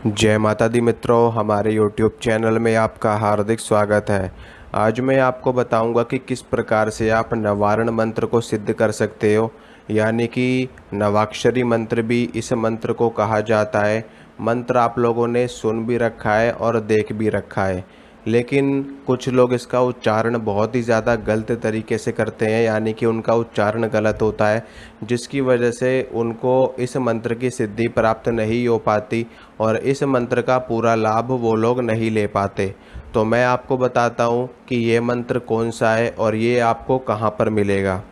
जय माता दी मित्रों, हमारे YouTube चैनल में आपका हार्दिक स्वागत है। आज मैं आपको बताऊंगा कि किस प्रकार से आप नवारण मंत्र को सिद्ध कर सकते हो, यानी कि नवाक्षरी मंत्र भी इस मंत्र को कहा जाता है। मंत्र आप लोगों ने सुन भी रखा है और देख भी रखा है, लेकिन कुछ लोग इसका उच्चारण बहुत ही ज़्यादा गलत तरीके से करते हैं, यानी कि उनका उच्चारण गलत होता है, जिसकी वजह से उनको इस मंत्र की सिद्धि प्राप्त नहीं हो पाती और इस मंत्र का पूरा लाभ वो लोग नहीं ले पाते। तो मैं आपको बताता हूँ कि ये मंत्र कौन सा है और ये आपको कहाँ पर मिलेगा।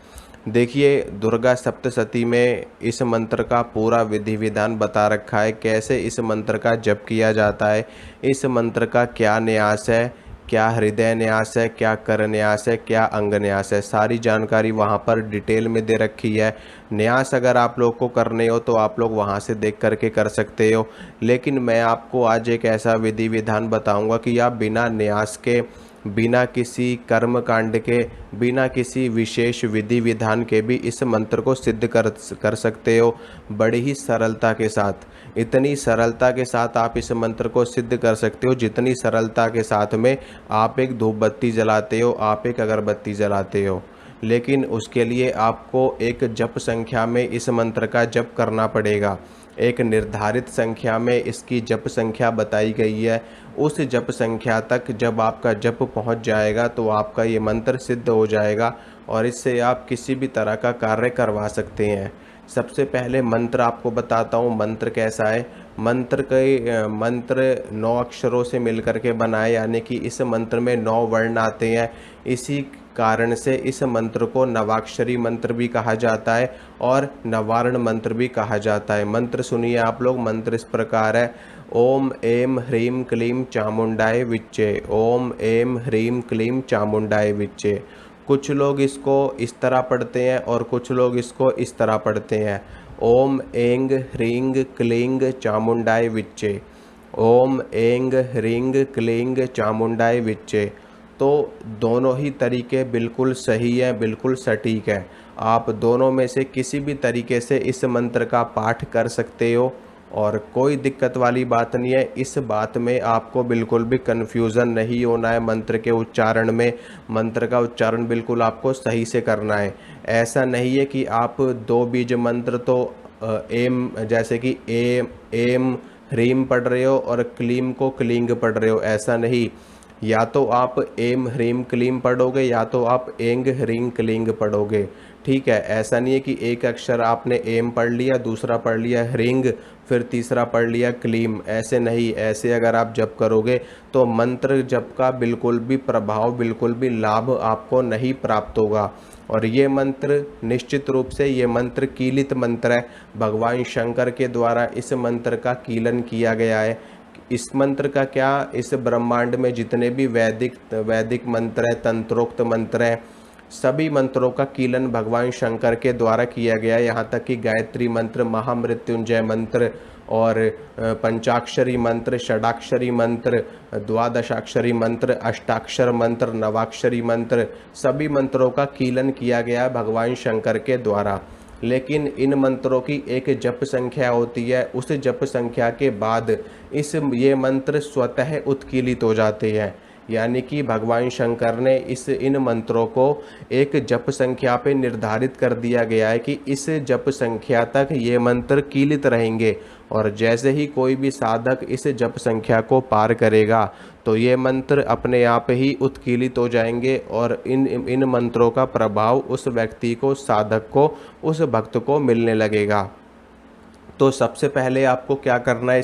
देखिए, दुर्गा सप्तशती में इस मंत्र का पूरा विधि विधान बता रखा है, कैसे इस मंत्र का जप किया जाता है, इस मंत्र का क्या न्यास है, क्या हृदय न्यास है, क्या कर न्यास है, क्या अंग न्यास है, सारी जानकारी वहाँ पर डिटेल में दे रखी है। न्यास अगर आप लोग को करने हो तो आप लोग वहाँ से देख करके कर सकते हो, लेकिन मैं आपको आज एक ऐसा विधि विधान बताऊँगा कि आप बिना न्यास के, बिना किसी कर्म कांड के, बिना किसी विशेष विधि विधान के भी इस मंत्र को सिद्ध कर सकते हो, बड़ी ही सरलता के साथ। इतनी सरलता के साथ आप इस मंत्र को सिद्ध कर सकते हो जितनी सरलता के साथ में आप एक धूप बत्ती जलाते हो, आप एक अगरबत्ती जलाते हो। लेकिन उसके लिए आपको एक जप संख्या में इस मंत्र का जप करना पड़ेगा। एक निर्धारित संख्या में इसकी जप संख्या बताई गई है। उस जप संख्या तक जब आपका जप पहुंच जाएगा तो आपका ये मंत्र सिद्ध हो जाएगा और इससे आप किसी भी तरह का कार्य करवा सकते हैं। सबसे पहले मंत्र आपको बताता हूँ मंत्र कैसा है। मंत्र 9 अक्षरों से मिलकर के बना है, यानी कि इस मंत्र में 9 वर्ण आते हैं। इसी कारण से इस मंत्र को नवाक्षरी मंत्र भी कहा जाता है और नवारण मंत्र भी कहा जाता है। मंत्र सुनिए आप लोग। मंत्र इस प्रकार है: ओम ऐं ह्रीं क्लीं चामुंडाय विच्चे। ओम ऐं ह्रीं क्लीं चामुंडाय विच्चे। कुछ लोग इसको इस तरह पढ़ते हैं और कुछ लोग इसको इस तरह पढ़ते हैं: ओम ऐं ह्रीं क्लीं चामुंडाय विच्चे। ओम ऐं ह्रीं क्लीं चामुंडाय विच्चे। तो दोनों ही तरीके बिल्कुल सही हैं, बिल्कुल सटीक है। आप दोनों में से किसी भी तरीके से इस मंत्र का पाठ कर सकते हो और कोई दिक्कत वाली बात नहीं है। इस बात में आपको बिल्कुल भी कन्फ्यूज़न नहीं होना है मंत्र के उच्चारण में। मंत्र का उच्चारण बिल्कुल आपको सही से करना है। ऐसा नहीं है कि आप 2 बीज मंत्र तो एम, जैसे कि एम ह्रीम पढ़ रहे हो और क्लीम को क्लिंग पढ़ रहे हो, ऐसा नहीं। या तो आप एम ह्रीम क्लीम पढ़ोगे या तो आप एंग ह्रीं क्लिंग पढ़ोगे, ठीक है। ऐसा नहीं है कि एक अक्षर आपने एम पढ़ लिया, दूसरा पढ़ लिया ह्रींग, फिर तीसरा पढ़ लिया क्लीम, ऐसे नहीं। ऐसे अगर आप जप करोगे तो मंत्र जप का बिल्कुल भी प्रभाव, बिल्कुल भी लाभ आपको नहीं प्राप्त होगा। और ये मंत्र निश्चित रूप से ये मंत्र कीलित मंत्र है। भगवान शंकर के द्वारा इस मंत्र का कीलन किया गया है। इस मंत्र का क्या, इस ब्रह्मांड में जितने भी वैदिक मंत्र हैं, तंत्रोक्त मंत्र हैं, सभी मंत्रों का कीलन भगवान शंकर के द्वारा किया गया है। यहाँ तक कि गायत्री मंत्र, महामृत्युंजय मंत्र और पंचाक्षरी मंत्र, षडाक्षरी मंत्र, द्वादशाक्षरी मंत्र, अष्टाक्षर मंत्र, नवाक्षरी मंत्र, सभी मंत्रों का कीलन किया गया है भगवान शंकर के द्वारा। लेकिन इन मंत्रों की एक जप संख्या होती है। उस जप संख्या के बाद ये मंत्र स्वतः उत्कीलित हो जाते हैं, यानी कि भगवान शंकर ने इन मंत्रों को एक जप संख्या पे निर्धारित कर दिया गया है कि इस जप संख्या तक ये मंत्र कीलित रहेंगे और जैसे ही कोई भी साधक इस जप संख्या को पार करेगा तो ये मंत्र अपने आप ही उत्कीलित हो जाएंगे और इन मंत्रों का प्रभाव उस व्यक्ति को, साधक को, उस भक्त को मिलने लगेगा। तो सबसे पहले आपको क्या करना है,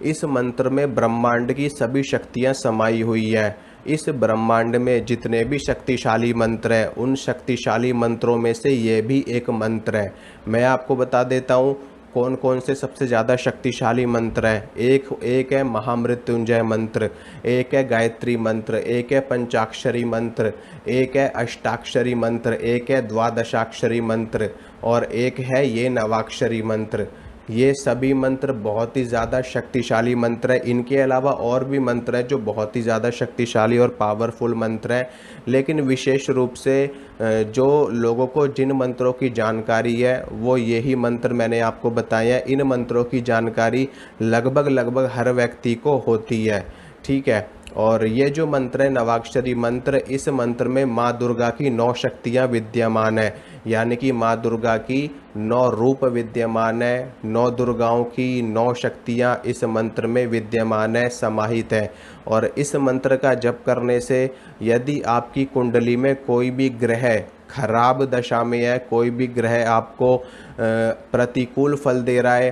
इस मंत्र में ब्रह्मांड की सभी शक्तियां समाई हुई हैं। इस ब्रह्मांड में जितने भी शक्तिशाली मंत्र हैं, उन शक्तिशाली मंत्रों में से ये भी एक मंत्र है। मैं आपको बता देता हूँ कौन कौन से सबसे ज़्यादा शक्तिशाली मंत्र हैं। एक है महामृत्युंजय मंत्र, एक है गायत्री मंत्र, एक है पंचाक्षरी मंत्र, एक है अष्टाक्षरी मंत्र, एक है द्वादशाक्षरी मंत्र और एक है ये नवाक्षरी मंत्र। ये सभी मंत्र बहुत ही ज़्यादा शक्तिशाली मंत्र हैं। इनके अलावा और भी मंत्र हैं जो बहुत ही ज़्यादा शक्तिशाली और पावरफुल मंत्र हैं, लेकिन विशेष रूप से जो लोगों को जिन मंत्रों की जानकारी है वो यही मंत्र मैंने आपको बताए हैं। इन मंत्रों की जानकारी लगभग हर व्यक्ति को होती है, ठीक है। और ये जो मंत्र है नवाक्षरी मंत्र, इस मंत्र में माँ दुर्गा की 9 शक्तियाँ विद्यमान है, यानी कि माँ दुर्गा की 9 रूप विद्यमान है। 9 दुर्गाओं की 9 शक्तियाँ इस मंत्र में विद्यमान है, समाहित है। और इस मंत्र का जप करने से यदि आपकी कुंडली में कोई भी ग्रह खराब दशा में है, कोई भी ग्रह आपको प्रतिकूल फल दे रहा है,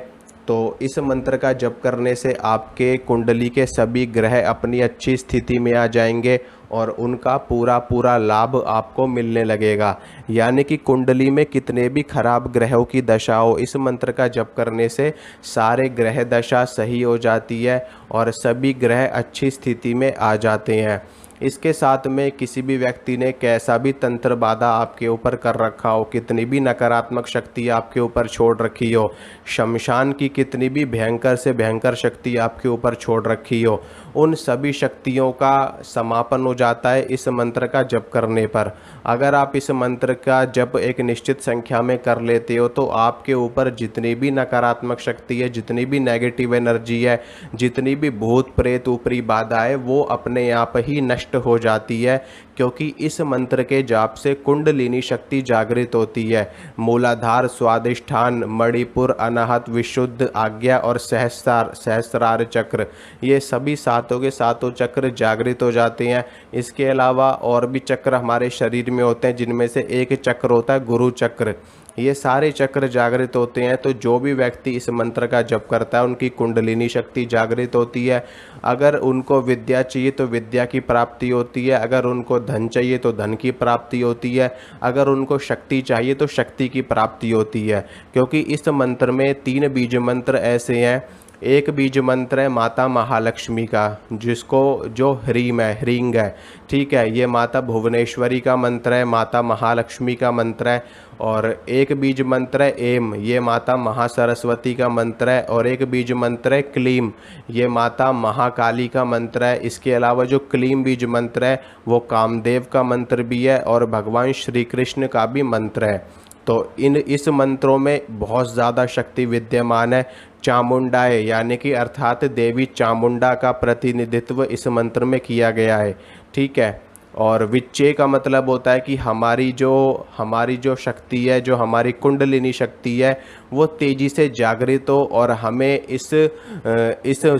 तो इस मंत्र का जप करने से आपके कुंडली के सभी ग्रह अपनी अच्छी स्थिति में आ जाएंगे और उनका पूरा लाभ आपको मिलने लगेगा। यानी कि कुंडली में कितने भी खराब ग्रहों की दशा हो, इस मंत्र का जप करने से सारे ग्रह दशा सही हो जाती है और सभी ग्रह अच्छी स्थिति में आ जाते हैं। इसके साथ में किसी भी व्यक्ति ने कैसा भी तंत्र बाधा आपके ऊपर कर रखा हो, कितनी भी नकारात्मक शक्ति आपके ऊपर छोड़ रखी हो, शमशान की कितनी भी भयंकर से भयंकर शक्ति आपके ऊपर छोड़ रखी हो, उन सभी शक्तियों का समापन हो जाता है इस मंत्र का जप करने पर। अगर आप इस मंत्र का जप एक निश्चित संख्या में कर लेते हो तो आपके ऊपर जितनी भी नकारात्मक शक्ति है, जितनी भी नेगेटिव एनर्जी है, जितनी भी भूत प्रेत ऊपरी बाधा है, वो अपने आप ही नष्ट हो जाती है, क्योंकि इस मंत्र के जाप से कुंडलिनी शक्ति जागृत होती है। मूलाधार, स्वादिष्ठान, मणिपुर, अनाहत, विशुद्ध, आज्ञा और सहस्रार चक्र, ये सभी सातों के सातों चक्र जागृत हो जाते हैं। इसके अलावा और भी चक्र हमारे शरीर में होते हैं, जिनमें से एक चक्र होता है गुरु चक्र। ये सारे चक्र जागृत होते हैं। तो जो भी व्यक्ति इस मंत्र का जप करता है उनकी कुंडलिनी शक्ति जागृत होती है। अगर उनको विद्या चाहिए तो विद्या की प्राप्ति होती है, अगर उनको धन चाहिए तो धन की प्राप्ति होती है, अगर उनको शक्ति चाहिए तो शक्ति की प्राप्ति होती है। क्योंकि इस मंत्र में 3 बीज मंत्र ऐसे हैं। एक बीज मंत्र है माता महालक्ष्मी का, जो ह्रीम है, ह्रींग है, ठीक है। ये माता भुवनेश्वरी का मंत्र है, माता महालक्ष्मी का मंत्र है। और एक बीज मंत्र है एम, ये माता महासरस्वती का मंत्र है। और एक बीज मंत्र है क्लीम, ये माता महाकाली का मंत्र है। इसके अलावा जो क्लीम बीज मंत्र है वो कामदेव का मंत्र भी है और भगवान श्री कृष्ण का भी मंत्र है। तो इस मंत्रों में बहुत ज़्यादा शक्ति विद्यमान है। चामुंडाए यानी कि अर्थात देवी चामुंडा का प्रतिनिधित्व इस मंत्र में किया गया है, ठीक है। और विच्चे का मतलब होता है कि हमारी जो शक्ति है, जो हमारी कुंडलिनी शक्ति है, वो तेज़ी से जागृत हो और हमें इस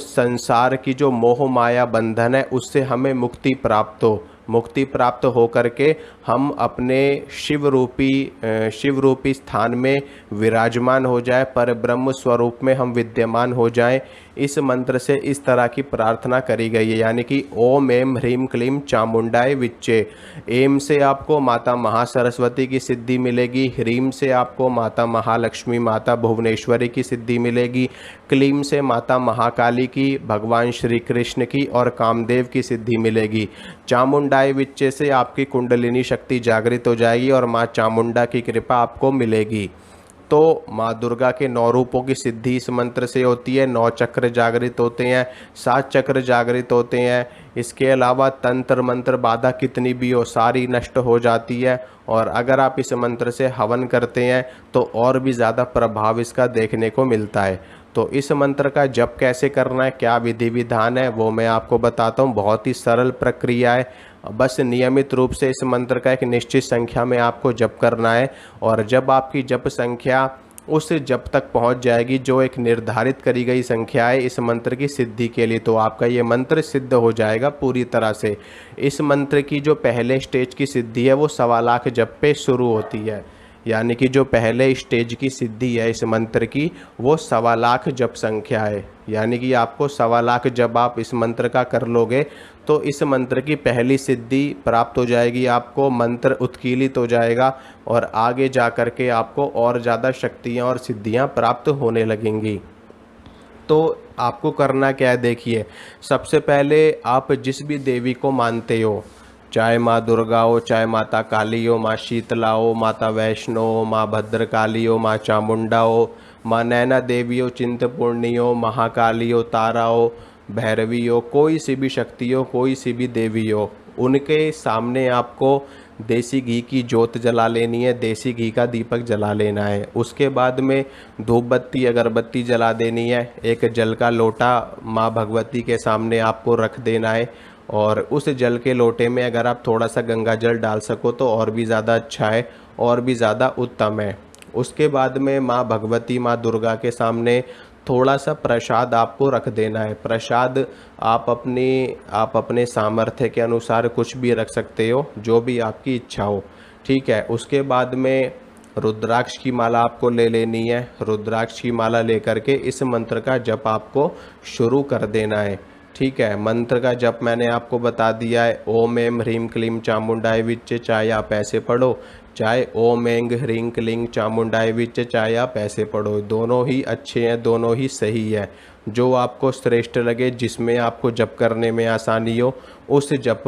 संसार की जो मोह माया बंधन है उससे हमें मुक्ति प्राप्त हो। मुक्ति प्राप्त हो करके हम अपने शिव रूपी स्थान में विराजमान हो जाए, पर ब्रह्म स्वरूप में हम विद्यमान हो जाएं। इस मंत्र से इस तरह की प्रार्थना करी गई है, यानी कि ओम एम ह्रीम क्लीम चामुंडाय विच्चे। एम से आपको माता महासरस्वती की सिद्धि मिलेगी, ह्रीम से आपको माता महालक्ष्मी, माता भुवनेश्वरी की सिद्धि मिलेगी, क्लीम से माता महाकाली की, भगवान श्री कृष्ण की और कामदेव की सिद्धि मिलेगी। चामुंडाय विच्चे से आपकी कुंडलिनी शक्ति जागृत हो जाएगी और माँ चामुंडा की कृपा आपको मिलेगी। तो माँ दुर्गा के 9 रूपों की सिद्धि इस मंत्र से होती है। 9 चक्र जागृत होते हैं, 7 चक्र जागृत होते हैं। इसके अलावा तंत्र मंत्र बाधा कितनी भी हो सारी नष्ट हो जाती है। और अगर आप इस मंत्र से हवन करते हैं तो और भी ज़्यादा प्रभाव इसका देखने को मिलता है। तो इस मंत्र का जप कैसे करना है, क्या विधि विधान है, वो मैं आपको बताता हूँ। बहुत ही सरल प्रक्रिया है। बस नियमित रूप से इस मंत्र का एक निश्चित संख्या में आपको जप करना है। और जब आपकी जप संख्या उस जप तक पहुंच जाएगी जो एक निर्धारित करी गई संख्या है इस मंत्र की सिद्धि के लिए, तो आपका ये मंत्र सिद्ध हो जाएगा पूरी तरह से। इस मंत्र की जो पहले स्टेज की सिद्धि है वो 1.25 लाख जप पे शुरू होती है। यानी कि जो पहले स्टेज की सिद्धि है इस मंत्र की वो 1.25 लाख जप संख्या है। यानी कि आपको 1.25 लाख जब आप इस मंत्र का कर लोगे तो इस मंत्र की पहली सिद्धि प्राप्त हो जाएगी, आपको मंत्र उत्कीर्णित हो जाएगा और आगे जा कर के आपको और ज़्यादा शक्तियाँ और सिद्धियाँ प्राप्त होने लगेंगी। तो आपको करना क्या है, देखिए, सबसे पहले आप जिस भी देवी को मानते हो, चाहे माँ दुर्गा हो, चाहे माता काली हो, माँ शीतला हो, माता वैष्णो हो, माँ भद्रकाली हो, माँ चामुंडा हो, माँ नैना देवी हो, चिंतपूर्णी हो, महाकाली हो, तारा हो, भैरवी हो, कोई सी भी शक्ति हो, कोई सी भी देवी हो, उनके सामने आपको देसी घी की जोत जला लेनी है, देसी घी का दीपक जला लेना है। उसके बाद में धूप बत्ती अगरबत्ती जला देनी है। एक जल का लोटा माँ भगवती के सामने आपको रख देना है, और उस जल के लोटे में अगर आप थोड़ा सा गंगा जल डाल सको तो और भी ज़्यादा अच्छा है, और भी ज़्यादा उत्तम है। उसके बाद में माँ भगवती, माँ दुर्गा के सामने थोड़ा सा प्रसाद आपको रख देना है। प्रसाद आप अपने सामर्थ्य के अनुसार कुछ भी रख सकते हो, जो भी आपकी इच्छा हो, ठीक है। उसके बाद में रुद्राक्ष की माला आपको ले लेनी है। रुद्राक्ष की माला लेकर के इस मंत्र का जप आपको शुरू कर देना है, ठीक है। मंत्र का जप मैंने आपको बता दिया है। ओम एम ह्रीम क्लीम चामुंडाय विच, चाहे आप ऐसे पढ़ो, चाहे ओम एंग ह्रीं क्लीं चामुंडाय विच, चाहे आप ऐसे पढ़ो, दोनों ही अच्छे हैं, दोनों ही सही है। जो आपको श्रेष्ठ लगे, जिसमें आपको जप करने में आसानी हो, उस जप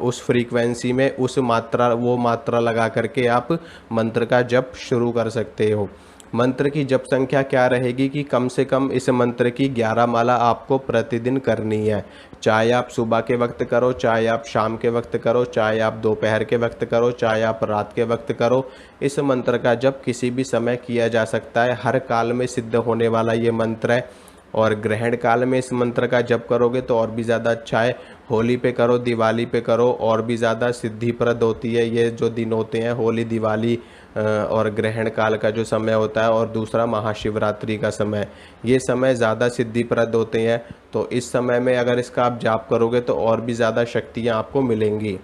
उस फ्रीक्वेंसी में वो मात्रा लगा करके आप मंत्र का जप शुरू कर सकते हो। मंत्र की जप संख्या क्या रहेगी कि कम से कम इस मंत्र की 11 माला आपको प्रतिदिन करनी है। चाहे आप सुबह के वक्त करो, चाहे आप शाम के वक्त करो, चाहे आप दोपहर के वक्त करो, चाहे आप रात के वक्त करो। इस मंत्र का जप किसी भी समय किया जा सकता है। हर काल में सिद्ध होने वाला ये मंत्र है, और ग्रहण काल में इस मंत्र का जप करोगे तो और भी ज़्यादा अच्छा है। होली पे करो, दिवाली पे करो, और भी ज़्यादा सिद्धिप्रद होती है। ये जो दिन होते हैं, होली, दिवाली और ग्रहण काल का जो समय होता है, और दूसरा महाशिवरात्रि का समय, ये समय ज़्यादा सिद्धिप्रद होते हैं। तो इस समय में अगर इसका आप जाप करोगे तो और भी ज़्यादा शक्तियाँ आपको मिलेंगी।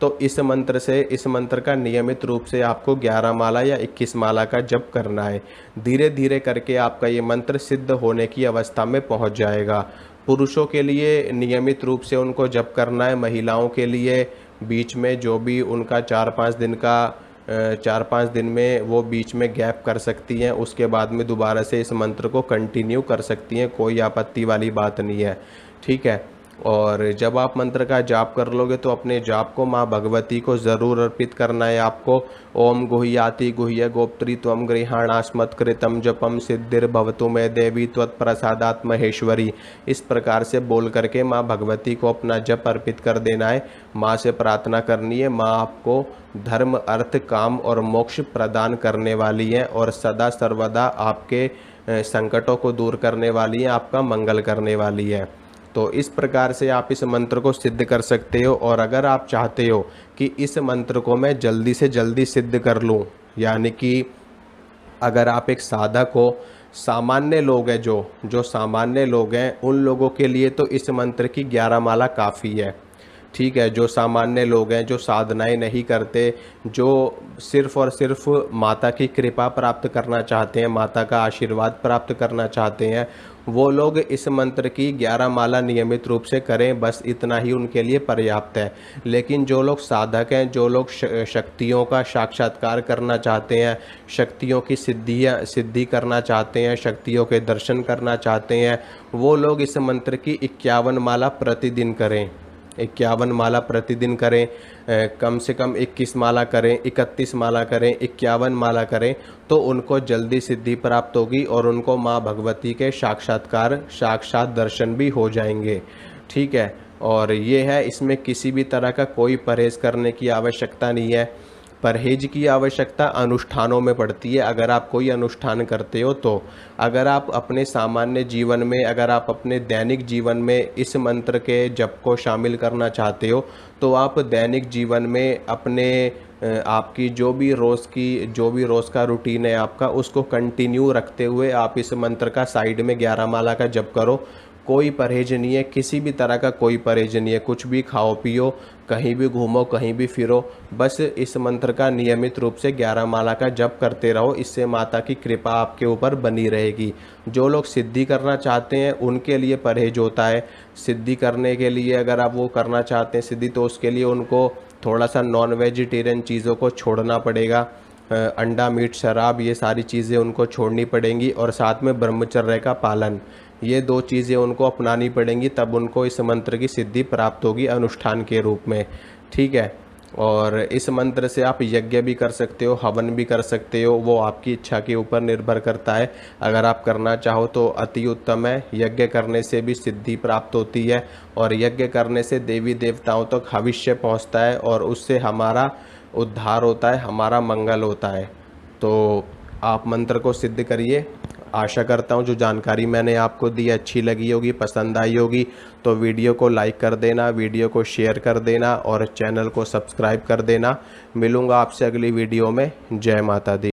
तो इस मंत्र का नियमित रूप से आपको 11 माला या 21 माला का जप करना है। धीरे धीरे करके आपका ये मंत्र सिद्ध होने की अवस्था में पहुंच जाएगा। पुरुषों के लिए नियमित रूप से उनको जप करना है। महिलाओं के लिए बीच में जो भी उनका 4-5 दिन में वो बीच में गैप कर सकती हैं, उसके बाद में दोबारा से इस मंत्र को कंटिन्यू कर सकती हैं, कोई आपत्ति वाली बात नहीं है, ठीक है। और जब आप मंत्र का जाप कर लोगे तो अपने जाप को माँ भगवती को ज़रूर अर्पित करना है आपको। ओम गुह्याति गुह्य गोप्त्री त्वं गृहाणास्मत्कृतं जपम सिद्धिर्भवतु मे देवी त्वत्प्रसादात् महेश्वरी, इस प्रकार से बोल करके माँ भगवती को अपना जप अर्पित कर देना है। माँ से प्रार्थना करनी है, माँ आपको धर्म, अर्थ, काम और मोक्ष प्रदान करने वाली है, और सदा सर्वदा आपके संकटों को दूर करने वाली है, आपका मंगल करने वाली है। तो इस प्रकार से आप इस मंत्र को सिद्ध कर सकते हो। और अगर आप चाहते हो कि इस मंत्र को मैं जल्दी से जल्दी सिद्ध कर लूँ, यानी कि अगर आप एक साधक हो, सामान्य लोग हैं, जो सामान्य लोग हैं, उन लोगों के लिए तो इस मंत्र की 11 माला काफ़ी है, ठीक है। जो सामान्य लोग हैं, जो साधनाएं नहीं करते, जो सिर्फ़ और सिर्फ माता की कृपा प्राप्त करना चाहते हैं, माता का आशीर्वाद प्राप्त करना चाहते हैं, वो लोग इस मंत्र की 11 माला नियमित रूप से करें, बस इतना ही उनके लिए पर्याप्त है। लेकिन जो लोग साधक हैं, जो लोग शक्तियों का साक्षात्कार करना चाहते हैं, शक्तियों की सिद्धि करना चाहते हैं, शक्तियों के दर्शन करना चाहते हैं, वो लोग इस मंत्र की 51 माला प्रतिदिन करें। 51 माला प्रतिदिन करें, कम से कम 21 माला करें, 31 माला करें, 51 माला करें, तो उनको जल्दी सिद्धि प्राप्त होगी, और उनको माँ भगवती के साक्षात दर्शन भी हो जाएंगे, ठीक है। और ये है, इसमें किसी भी तरह का कोई परहेज़ करने की आवश्यकता नहीं है। परहेज की आवश्यकता अनुष्ठानों में पड़ती है। अगर आप कोई अनुष्ठान करते हो तो, अगर आप अपने सामान्य जीवन में, अगर आप अपने दैनिक जीवन में इस मंत्र के जप को शामिल करना चाहते हो, तो आप दैनिक जीवन में अपने आपकी जो भी रोज़ का रूटीन है आपका, उसको कंटिन्यू रखते हुए आप इस मंत्र का साइड में 11 माला का जप करो। कोई परहेज नहीं है, किसी भी तरह का कोई परहेज नहीं है। कुछ भी खाओ पियो, कहीं भी घूमो, कहीं भी फिरो, बस इस मंत्र का नियमित रूप से 11 माला का जप करते रहो। इससे माता की कृपा आपके ऊपर बनी रहेगी। जो लोग सिद्धि करना चाहते हैं उनके लिए परहेज होता है। सिद्धि करने के लिए अगर आप वो करना चाहते हैं सिद्धि, तो उसके लिए उनको थोड़ा सा नॉन वेजिटेरियन चीज़ों को छोड़ना पड़ेगा। अंडा, मीट, शराब, ये सारी चीज़ें उनको छोड़नी पड़ेंगी, और साथ में ब्रह्मचर्य का पालन, ये 2 चीज़ें उनको अपनानी पड़ेंगी, तब उनको इस मंत्र की सिद्धि प्राप्त होगी अनुष्ठान के रूप में, ठीक है। और इस मंत्र से आप यज्ञ भी कर सकते हो, हवन भी कर सकते हो, वो आपकी इच्छा के ऊपर निर्भर करता है। अगर आप करना चाहो तो अति उत्तम है। यज्ञ करने से भी सिद्धि प्राप्त होती है और यज्ञ करने से देवी देवताओं तक भविष्य पहुंचता है और उससे हमारा उद्धार होता है, हमारा मंगल होता है। तो आप मंत्र को सिद्ध करिए। आशा करता हूँ जो जानकारी मैंने आपको दी अच्छी लगी होगी, पसंद आई होगी। तो वीडियो को लाइक कर देना, वीडियो को शेयर कर देना और चैनल को सब्सक्राइब कर देना। मिलूँगा आपसे अगली वीडियो में। जय माता दी।